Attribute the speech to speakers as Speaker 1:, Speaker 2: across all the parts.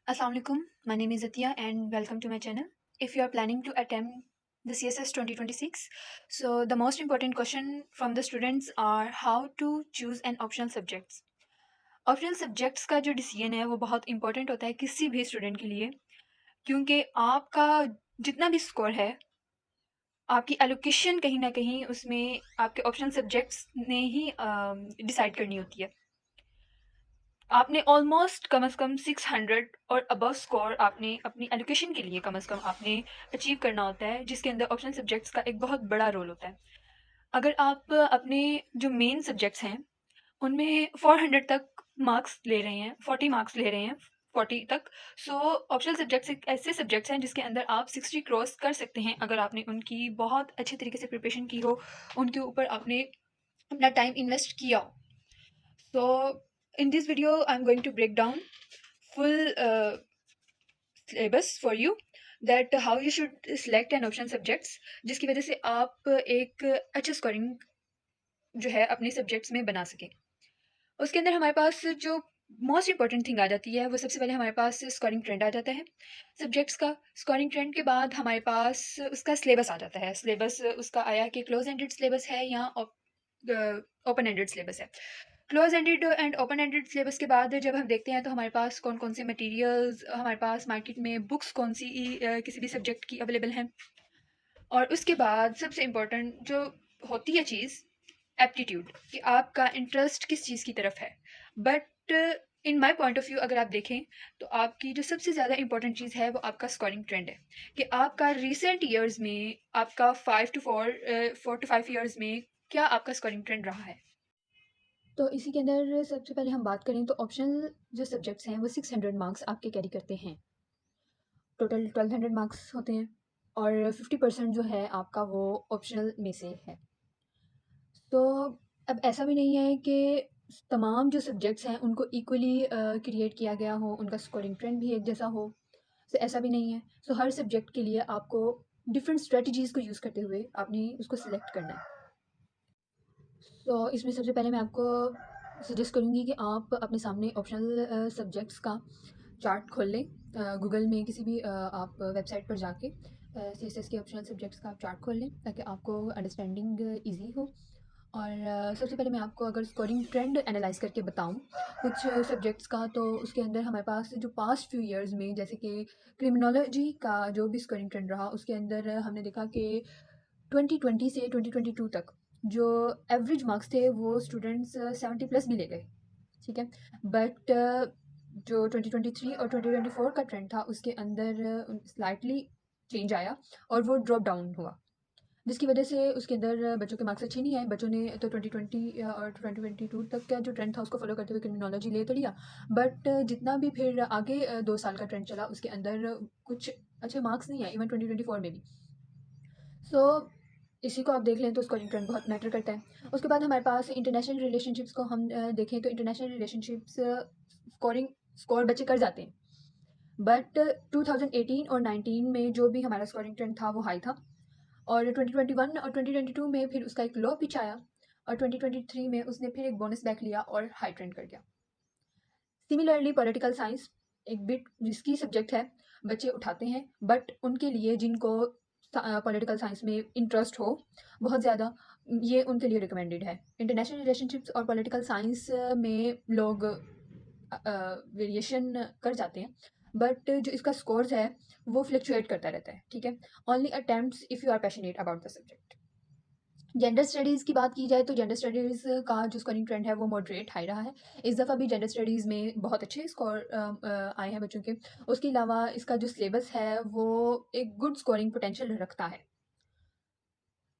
Speaker 1: Assalamu alaikum. My name is Atiya and welcome to my channel. If you are planning to attempt the CSS 2026, so the most important question from the students are how to choose an optional subjects. Optional subjects का जो decision है वो बहुत important होता है किसी भी student के लिए, क्योंकि आपका जितना भी स्कोर है, आपकी एलोकेशन कहीं ना कहीं उसमें आपके ऑप्शनल सब्जेक्ट्स ने ही डिसाइड करनी होती है। आपने ऑलमोस्ट कम से कम 600 और अबव स्कोर आपने अपनी एजुकेशन के लिए कम से कम आपने अचीव करना होता है, जिसके अंदर ऑप्शनल सब्जेक्ट्स का एक बहुत बड़ा रोल होता है। अगर आप अपने जो मेन सब्जेक्ट्स हैं उनमें 400 तक मार्क्स ले रहे हैं, 40 मार्क्स ले रहे हैं, 40 तक, सो ऑप्शनल सब्जेक्ट्स एक ऐसे सब्जेक्ट्स हैं जिसके अंदर आप 60 क्रॉस कर सकते हैं अगर आपने उनकी बहुत अच्छे तरीके से प्रिपरेशन की हो, उनके ऊपर आपने अपना टाइम इन्वेस्ट किया हो। So in this video, I'm going to break down full syllabus for you, that how you should select an option subjects, जिसकी वजह से आप एक अच्छा स्कोरिंग जो है अपने सब्जेक्ट्स में बना सकें। उसके अंदर हमारे पास जो मोस्ट इंपॉर्टेंट थिंग आ जाती है वो सबसे पहले हमारे पास स्कोरिंग ट्रेंड आ जाता है सब्जेक्ट्स का। स्कोरिंग ट्रेंड के बाद हमारे पास उसका सिलेबस आ जाता है। सिलेबस उसका आया कि क्लोज एंडेड सिलेबस है या ओपन एंडेड सिलेबस है। Close ended and open ended syllabus के बाद जब हम देखते हैं तो हमारे पास कौन कौन से मटेरियल्स, हमारे पास मार्केट में बुक्स कौन सी किसी भी सब्जेक्ट की अवेलेबल हैं, और उसके बाद सबसे इम्पोर्टेंट जो होती है चीज़, एप्टीट्यूड, कि आपका इंटरेस्ट किस चीज़ की तरफ है। But in my point of view अगर आप देखें तो आपकी जो सबसे ज़्यादा इंपॉर्टेंट चीज़ है वो आपका स्कोरिंग ट्रेंड है, कि आपका रिसेंट ईयर्स में, आपका 4 to 5 ईयर्स में क्या आपका स्कोरिंग ट्रेंड रहा है। तो इसी के अंदर सबसे पहले हम बात करें तो ऑप्शनल जो सब्जेक्ट्स हैं वो 600 मार्क्स आपके कैरी करते हैं। टोटल 1200 मार्क्स होते हैं और 50% जो है आपका वो ऑप्शनल में से है। तो अब ऐसा भी नहीं है कि तमाम जो सब्जेक्ट्स हैं उनको इक्वली क्रिएट किया गया हो, उनका स्कोरिंग ट्रेंड भी एक जैसा हो। तो ऐसा भी नहीं है। सो हर सब्जेक्ट के लिए आपको डिफरेंट स्ट्रेटजीज़ को यूज़ करते हुए आपने उसको सिलेक्ट करना है। तो इसमें सबसे पहले मैं आपको सजेस्ट करूँगी कि आप अपने सामने ऑप्शनल सब्जेक्ट्स का चार्ट खोल लें। गूगल में किसी भी आप वेबसाइट पर जाके CSS के ऑप्शनल सब्जेक्ट्स का आप चार्ट खोल लें ताकि आपको अंडरस्टैंडिंग ईजी हो। और सबसे पहले मैं आपको अगर स्कोरिंग ट्रेंड एनालाइज करके बताऊं कुछ सब्जेक्ट्स का, तो उसके अंदर हमारे पास जो पास्ट फ्यू इयर्स में, जैसे कि क्रिमिनोलॉजी का जो भी स्कोरिंग ट्रेंड रहा, उसके अंदर हमने देखा कि 2020 से 2022 तक जो एवरेज मार्क्स थे वो स्टूडेंट्स 70 प्लस भी ले गए, ठीक है। बट जो 2023 और 2024 का ट्रेंड था उसके अंदर स्लाइटली चेंज आया और वो ड्रॉप डाउन हुआ, जिसकी वजह से उसके अंदर बच्चों के मार्क्स अच्छे नहीं आए। बच्चों ने तो 2020 और 2022 तक का जो ट्रेंड था उसको फॉलो करते हुए क्रिमिनोलॉजी ले तो लिया, बट जितना भी फिर आगे 2 साल का ट्रेंड चला उसके अंदर कुछ अच्छे मार्क्स नहीं आए, इवन 2024 में भी। सो इसी को आप देख लें तो स्कोरिंग ट्रेंड बहुत मैटर करता है। उसके बाद हमारे पास इंटरनेशनल रिलेशनशिप्स को हम देखें तो इंटरनेशनल रिलेशनशिप्स स्कोर बच्चे कर जाते हैं, बट 2018 और 19 में जो भी हमारा स्कोरिंग ट्रेंड था वो हाई था, और 2021 और 2022 में फिर उसका एक लो पिच आया, और 2023 में उसने फिर एक बोनस बैक लिया और हाई ट्रेंड कर गया। सिमिलरली पॉलिटिकल साइंस एक बिट रिस्की सब्जेक्ट है, बच्चे उठाते हैं, बट उनके लिए जिनको पॉलिटिकल साइंस में इंटरेस्ट हो बहुत ज़्यादा, ये उनके लिए रिकमेंडेड है। इंटरनेशनल रिलेशनशिप्स और पॉलिटिकल साइंस में लोग वेरिएशन कर जाते हैं, बट जो इसका स्कोर्स है वो फ्लक्चुएट करता रहता है, ठीक है। Only attempts if you are passionate about the subject. Gender studies की बात की जाए तो जेंडर स्टडीज़ का जो स्कोरिंग ट्रेंड है वो मॉडरेट हाई रहा है। इस दफ़ा भी जेंडर स्टडीज़ में बहुत अच्छे स्कोर आए हैं बच्चों के। उसके अलावा इसका जो सिलेबस है वो एक गुड स्कोरिंग पोटेंशियल रखता है।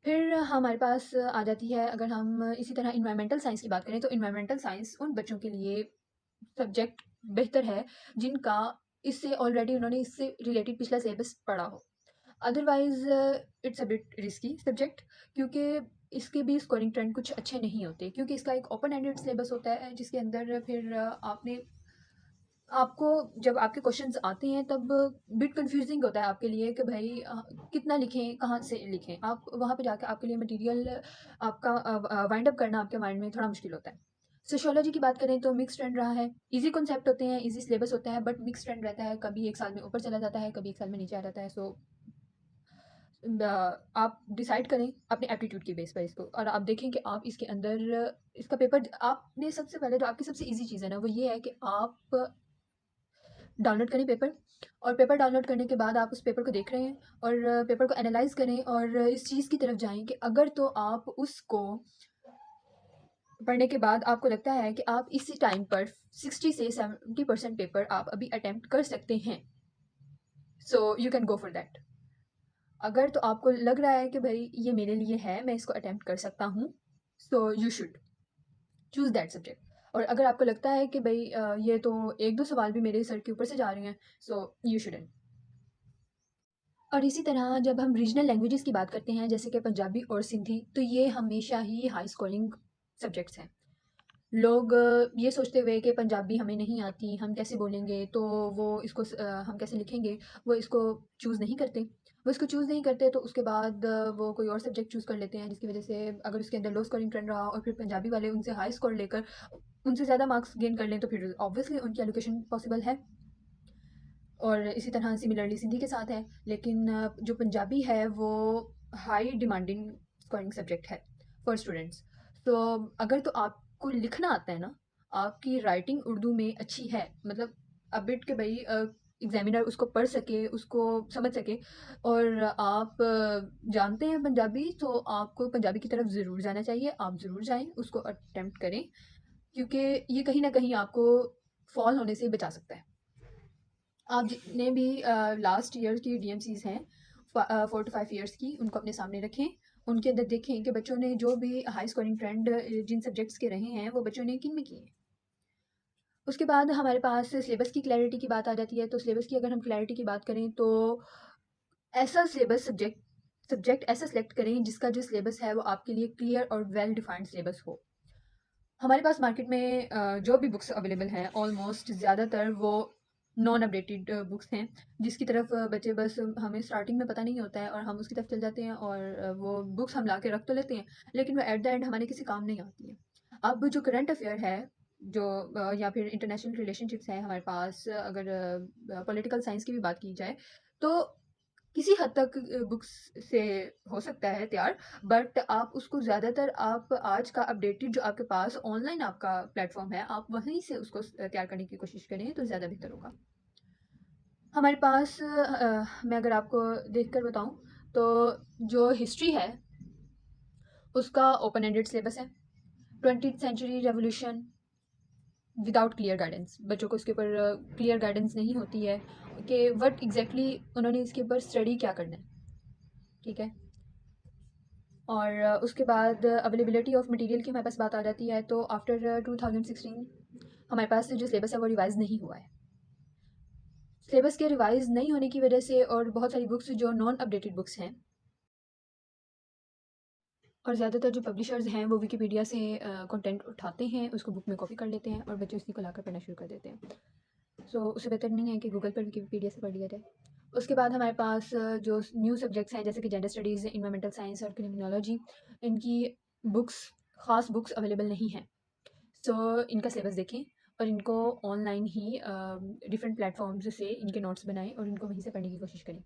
Speaker 1: फिर हमारे पास आ जाती है, अगर हम इसी तरह इन्वायरमेंटल साइंस की बात करें तो इन्वायरमेंटल साइंस उन बच्चों के लिए सब्जेक्ट बेहतर है जिनका इससे ऑलरेडी उन्होंने इससे रिलेटेड पिछला सिलेबस पढ़ा हो। Otherwise it's a bit risky subject, क्योंकि इसके भी स्कोरिंग ट्रेंड कुछ अच्छे नहीं होते, क्योंकि इसका एक ओपन एंडेड सिलेबस होता है जिसके अंदर फिर आपको जब आपके क्वेश्चंस आते हैं तब बिट कंफ्यूजिंग होता है आपके लिए कि भाई कितना लिखें, कहाँ से लिखें। आप वहाँ पे जाके आपके लिए मटेरियल आपका वाइंड अप करना आपके माइंड में थोड़ा मुश्किल होता है। सोशियोलॉजी की बात करें तो मिक्स ट्रेंड रहा है। ईज़ी कॉन्सेप्ट होते हैं, ईज़ी सिलेबस होता है, बट मिक्स ट्रेंड रहता है। कभी एक साल में ऊपर चला जाता है, कभी एक साल में नीचे आ जाता है। सो आप डिसाइड करें अपने एप्टीट्यूड के बेस पर इसको, और आप देखें कि आप इसके अंदर इसका पेपर आपने सबसे पहले जो आपकी सबसे ईज़ी चीज़ है ना, वो ये है कि आप डाउनलोड करें पेपर, और पेपर डाउनलोड करने के बाद आप उस पेपर को देख रहे हैं और पेपर को एनालाइज़ करें और इस चीज़ की तरफ जाएँ कि अगर तो आप उसको पढ़ने के बाद आपको लगता है कि आप इसी टाइम पर 60 से 70% पेपर आप अभी अटेम्प्ट कर सकते हैं, so you can go for that. अगर तो आपको लग रहा है कि भाई ये मेरे लिए है, मैं इसको अटेम्प्ट कर सकता हूँ, so you should choose that subject. और अगर आपको लगता है कि भाई ये तो एक दो सवाल भी मेरे सर के ऊपर से जा रहे हैं, सो यू शुडन। और इसी तरह जब हम रीजनल लैंग्वेजेस की बात करते हैं, जैसे कि पंजाबी और सिंधी, तो ये हमेशा ही हाई स्कोरिंग सब्जेक्ट्स हैं। लोग ये सोचते हुए कि पंजाबी हमें नहीं आती, हम कैसे बोलेंगे, तो वो इसको हम कैसे लिखेंगे, वो इसको चूज़ नहीं करते। वो इसको चूज़ नहीं करते तो उसके बाद वो कोई और सब्जेक्ट चूज़ कर लेते हैं, जिसकी वजह से अगर उसके अंदर लो स्कोरिंग ट्रेंड रहा और फिर पंजाबी वाले उनसे हाई स्कोर लेकर उनसे ज़्यादा मार्क्स गेन कर लें, तो फिर ऑब्वियसली उनकी एलोकेशन पॉसिबल है। और इसी तरह सिमिलरली सिंधी के साथ है। लेकिन जो पंजाबी है वो हाई डिमांडिंग स्कोरिंग सब्जेक्ट है फॉर स्टूडेंट्स। तो अगर तो आपको लिखना आता है ना, आपकी राइटिंग उर्दू में अच्छी है, मतलब अबिट के भाई एग्जामिनर उसको पढ़ सके, उसको समझ सके, और आप जानते हैं पंजाबी, तो आपको पंजाबी की तरफ ज़रूर जाना चाहिए। आप ज़रूर जाएं, उसको अटेम्प्ट करें, क्योंकि ये कहीं ना कहीं आपको फॉल होने से बचा सकता है। आप जितने भी लास्ट ईयर की डीएमसीज हैं 4 to 5 ईयर्स की, उनको अपने सामने रखें। उनके अंदर देखें कि बच्चों ने जो भी हाई स्कोरिंग ट्रेंड जिन सब्जेक्ट्स के रहे हैं, वो बच्चों ने किन में किए हैं। उसके बाद हमारे पास सिलेबस की क्लैरिटी की बात आ जाती है। तो सिलेबस की अगर हम क्लैरिटी की बात करें तो ऐसा सिलेबस सब्जेक्ट ऐसा सेलेक्ट करें जिसका जो सिलेबस है वो आपके लिए क्लियर और वेल डिफाइंड सिलेबस हो। हमारे पास मार्केट में जो भी बुक्स अवेलेबल हैं, ऑलमोस्ट ज़्यादातर वो नॉन अपडेटेड बुक्स हैं, जिसकी तरफ बच्चे बस हमें स्टार्टिंग में पता नहीं होता है और हम उसकी तरफ चल जाते हैं, और वो बुक्स हम ला के रख तो लेते हैं, लेकिन वो एट द एंड हमारे किसी काम नहीं आती है। अब जो करंट अफेयर है, जो या फिर इंटरनेशनल रिलेशनशिप्स हैं हमारे पास, अगर पॉलिटिकल साइंस की भी बात की जाए, तो किसी हद तक बुक्स से हो सकता है तैयार, बट आप उसको ज़्यादातर आप आज का अपडेटेड जो आपके पास ऑनलाइन आपका प्लेटफॉर्म है, आप वहीं से उसको तैयार करने की कोशिश करें तो ज़्यादा बेहतर होगा। हमारे पास मैं अगर आपको देख कर बताऊँ, तो जो हिस्ट्री है उसका ओपन एंडेड सिलेबस है। 20th century revolution without clear guidance, बच्चों को इसके ऊपर क्लियर गाइडेंस नहीं होती है कि वट एग्जैक्टली उन्होंने इसके ऊपर स्टडी क्या करना है। ठीक है। और उसके बाद अवेलेबिलिटी ऑफ मटेरियल की हमारे पास बात आ जाती है। तो आफ्टर 2016 हमारे पास जो सिलेबस है वो रिवाइज़ नहीं हुआ है। सिलेबस के रिवाइज़ नहीं होने की वजह से, और बहुत सारी बुक्स जो नॉन अपडेटेड बुक्स हैं, और ज़्यादातर जो पब्लिशर्स हैं वो विकीपीडिया से कंटेंट उठाते हैं, उसको बुक में कॉपी कर लेते हैं और बच्चे उसी को लाकर पढ़ना शुरू कर देते हैं। सो उससे बेहतर नहीं है कि गूगल पर विकीपीडिया से पढ़ लिया जाए। उसके बाद हमारे पास जो न्यू सब्जेक्ट्स हैं, जैसे कि जेंडर स्टडीज़, इन्वायरमेंटल साइंस और क्रिमिनोलॉजी, इनकी बुक्स ख़ास बुक्स अवेलेबल नहीं हैं। सो इनका सिलेबस देखें और इनको ऑनलाइन ही डिफरेंट प्लेटफॉर्म्स से इनके नोट्स बनाएं और इनको वहीं से पढ़ने की कोशिश करें।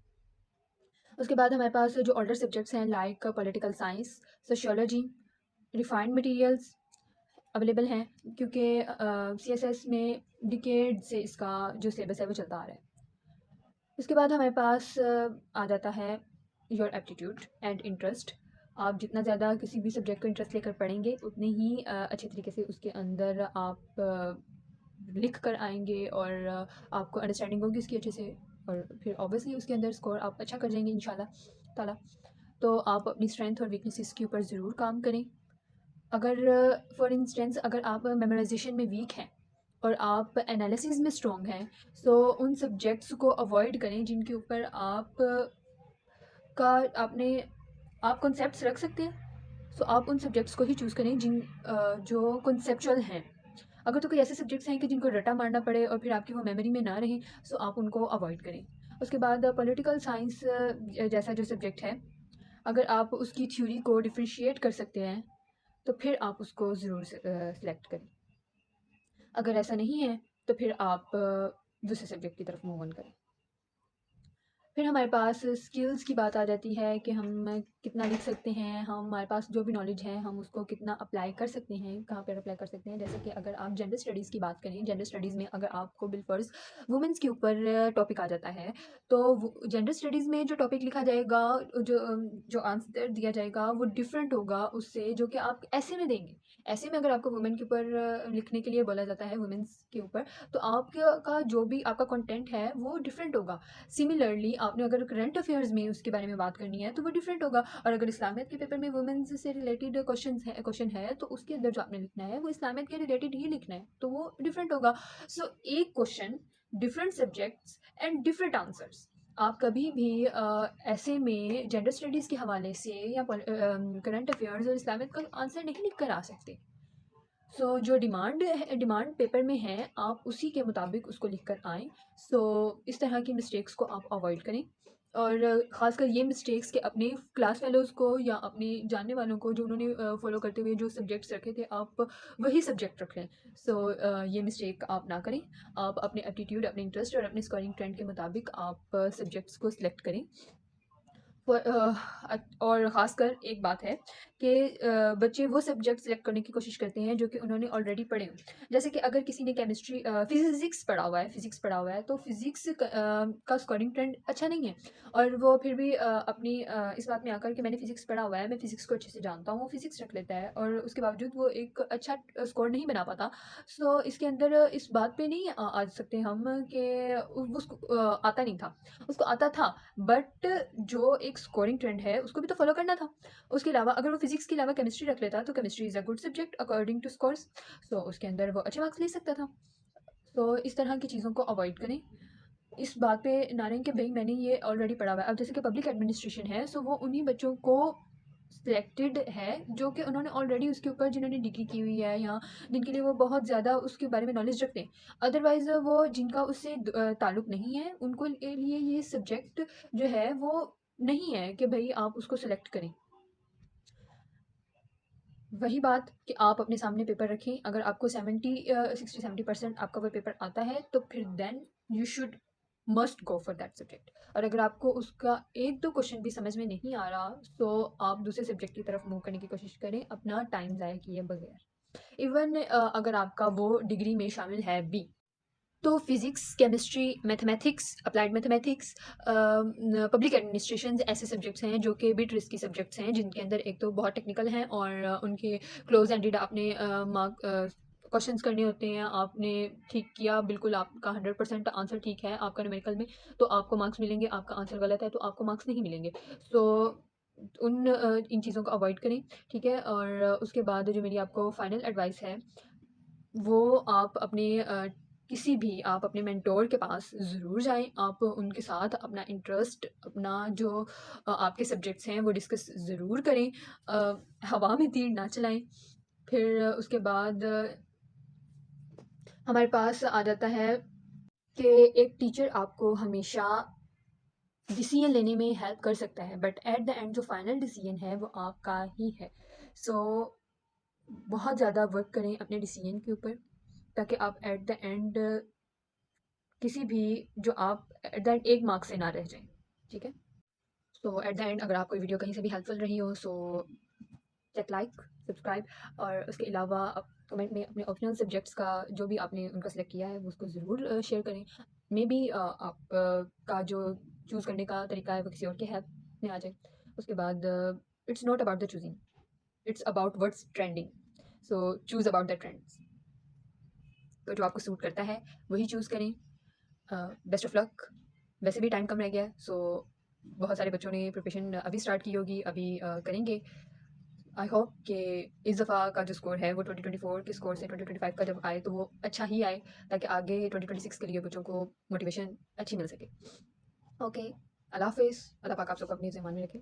Speaker 1: उसके बाद हमारे पास जो ऑल्डर सब्जेक्ट्स हैं, like political science, sociology, refined materials available हैं, क्योंकि सीएसएस में डिकेड से इसका जो सिलेबस है वो चलता आ रहा है। उसके बाद हमारे पास आ जाता है योर एप्टीट्यूड एंड इंटरेस्ट। आप जितना ज़्यादा किसी भी सब्जेक्ट को इंटरेस्ट लेकर पढ़ेंगे, उतने ही अच्छे तरीके से उसके अंदर आप लिख कर आएंगे, और आपको अंडरस्टैंडिंग होगी उसकी अच्छे से, और फिर ऑब्वियसली उसके अंदर स्कोर आप अच्छा कर जाएंगे इंशाल्लाह ताला। तो आप अपनी स्ट्रेंथ और वीकनेसेस के ऊपर ज़रूर काम करें। अगर फॉर इंस्टेंस अगर आप मेमोराइजेशन में वीक हैं और आप एनालिसिस में स्ट्रॉन्ग हैं, सो उन सब्जेक्ट्स को अवॉइड करें जिनके ऊपर आप का आपने आप कॉन्सेप्ट्स रख सकते हैं। सो आप उन सब्जेक्ट्स को ही चूज़ करें जो कॉन्सेप्चुअल हैं। अगर तो कोई ऐसे सब्जेक्ट्स हैं कि जिनको रटा मारना पड़े और फिर आपकी वो मेमोरी में ना रहें, सो आप उनको अवॉइड करें। उसके बाद पॉलिटिकल साइंस जैसा जो सब्जेक्ट है, अगर आप उसकी थ्योरी को डिफ्रेंशिएट कर सकते हैं, तो फिर आप उसको ज़रूर सेलेक्ट करें। अगर ऐसा नहीं है तो फिर आप दूसरे सब्जेक्ट की तरफ मूव ऑन करें। फिर हमारे पास स्किल्स की बात आ जाती है कि हम कितना लिख सकते हैं, हमारे पास जो भी नॉलेज है हम उसको कितना अप्लाई कर सकते हैं, कहाँ पर अप्लाई कर सकते हैं। जैसे कि अगर आप जेंडर स्टडीज़ की बात करें, जेंडर स्टडीज़ में अगर आपको बिलफर्ज वुमेंस के ऊपर टॉपिक आ जाता है, तो जेंडर स्टडीज़ में जो टॉपिक लिखा जाएगा, जो आंसर दिया जाएगा वो डिफरेंट होगा उससे जो कि आप ऐसे में देंगे। ऐसे में अगर आपको वुमेन के ऊपर लिखने के लिए बोला जाता है, वुमेंस के ऊपर, तो आपका जो भी आपका कंटेंट है वो डिफरेंट होगा। सिमिलरली आपने अगर करंट अफेयर्स में उसके बारे में बात करनी है तो वो डिफरेंट होगा, और अगर इस्लामियत के पेपर में वुमेन्स से रिलेटेड क्वेश्चन है तो उसके अंदर जो आपने लिखना है वो इस्लामियत के रिलेटेड ही लिखना है, तो वो डिफरेंट होगा। सो एक question, different subjects and different answers. आप कभी भी ऐसे में जेंडर स्टडीज़ के हवाले से या करंट अफेयर्स और इस्लामियत का आंसर नहीं लिख कर आ सकते। सो जो डिमांड पेपर में है आप उसी के मुताबिक उसको लिख कर आएँ। सो इस तरह की मिस्टेक्स को आप अवॉइड करें, और ख़ासकर ये मिस्टेक्स कि अपने क्लास फेलोज़ को या अपने जानने वालों को जो उन्होंने फ़ॉलो करते हुए जो सब्जेक्ट्स रखे थे, आप वही सब्जेक्ट रख लें। सो ये मिस्टेक आप ना करें। आप अपने एप्टीट्यूड, अपने इंटरेस्ट और अपने स्कोरिंग ट्रेंड के मुताबिक आप सब्जेक्ट्स को सिलेक्ट करें। और ख़ासकर एक बात है कि बच्चे वो सब्जेक्ट सेलेक्ट करने की कोशिश करते हैं जो कि उन्होंने ऑलरेडी पढ़े हों। जैसे कि अगर किसी ने केमिस्ट्री फ़िज़िक्स पढ़ा हुआ है तो फ़िज़िक्स का स्कोरिंग ट्रेंड अच्छा नहीं है, और वो फिर भी अपनी इस बात में आकर के मैंने फ़िज़िक्स पढ़ा हुआ है, मैं फ़िज़िक्स को अच्छे से जानता हूँ, वो फ़िज़िक्स रख लेता है और उसके बावजूद वो एक अच्छा स्कोर नहीं बना पाता। सो इसके अंदर इस बात पे नहीं आ सकते हम कि उसको आता नहीं था, उसको आता था, बट जो एक स्कोरिंग ट्रेंड है उसको भी तो फॉलो करना था। उसके अलावा अगर वो फिजिक्स के अलावा केमिस्ट्री रख लेता तो chemistry is a good subject according to scores, so उसके अंदर वो अच्छे मार्क्स ले सकता था। तो इस तरह की चीज़ों को अवॉइड करें। इस बात पे ना रहें कि भई मैंने ये ऑलरेडी पढ़ा हुआ है। अब जैसे कि पब्लिक एडमिनिस्ट्रेशन है, सो वो उन्हीं बच्चों को सिलेक्टेड है जो कि उन्होंने ऑलरेडी उसके ऊपर जिन्होंने डिग्री की हुई है या जिनके लिए वो बहुत ज़्यादा उसके बारे में नॉलेज रखते हैं। अदरवाइज़ वो जिनका उससे ताल्लुक नहीं है उनको लिए ये सब्जेक्ट जो है वो नहीं है कि भई आप उसको सिलेक्ट करें। वही बात कि आप अपने सामने पेपर रखें, अगर आपको 60-70% आपका वो पेपर आता है तो फिर then you should must go for that subject, और अगर आपको उसका 1-2 क्वेश्चन भी समझ में नहीं आ रहा तो आप दूसरे सब्जेक्ट की तरफ मूव करने की कोशिश करें, अपना टाइम ज़ाया किए बगैर। इवन अगर आपका वो डिग्री में शामिल है भी, तो physics, chemistry, mathematics, applied mathematics, public administration ऐसे सब्जेक्ट्स हैं जो कि बिट रिस्की सब्जेक्ट्स हैं, जिनके अंदर एक तो बहुत टेक्निकल हैं और उनके क्लोज एंडेड आपने क्वेश्चंस करने होते हैं। आपने ठीक किया, बिल्कुल आपका 100% आंसर ठीक है आपका न्यूमेरिकल में, तो आपको मार्क्स मिलेंगे, आपका आंसर गलत है तो आपको मार्क्स नहीं मिलेंगे। सो इन चीज़ों को अवॉइड करें, ठीक है? और उसके बाद जो मेरी आपको फाइनल एडवाइस है वो आप किसी भी आप अपने मेंटोर के पास ज़रूर जाएँ। आप उनके साथ अपना इंटरेस्ट, अपना जो आपके सब्जेक्ट्स हैं वो डिस्कस ज़रूर करें। हवा में तीर ना चलाएँ। फिर उसके बाद हमारे पास आ जाता है कि एक टीचर आपको हमेशा डिसीजन लेने में हेल्प कर सकता है, बट एट द एंड जो फाइनल डिसीजन है वो आपका ही है। सो बहुत ज़्यादा वर्क करें अपने डिसीजन के ऊपर, ताकि आप एट द एंड किसी भी जो आप एट द एंड एक मार्क्स से ना रह जाएँ, ठीक है? सो एट द एंड अगर आपको वीडियो कहीं से भी हेल्पफुल रही हो, सो चेक लाइक, सब्सक्राइब, और उसके अलावा आप कमेंट में अपने ऑप्शनल सब्जेक्ट्स का जो भी आपने उनका सेलेक्ट किया है वो उसको ज़रूर शेयर करें। मेबी आप का जो चूज़ करने का तरीका है वो किसी और के हेल्प में आ जाए। उसके बाद it's not about the choosing, it's about what's trending, so choose about the trends. तो जो आपको सूट करता है वही चूज़ करें। Best of luck. वैसे भी टाइम कम रह गया है, सो बहुत सारे बच्चों ने प्रिपरेशन अभी स्टार्ट की होगी, अभी करेंगे। आई होप कि इस दफ़ा का जो स्कोर है वो 2024 के स्कोर से 2025 का जब आए तो वो अच्छा ही आए, ताकि आगे 2026 के लिए बच्चों को मोटिवेशन अच्छी मिल सके। ओके, अल्लाह हाफ़िज़। अल्लाह पाक आप सबको अपनी ज़बान में रखे।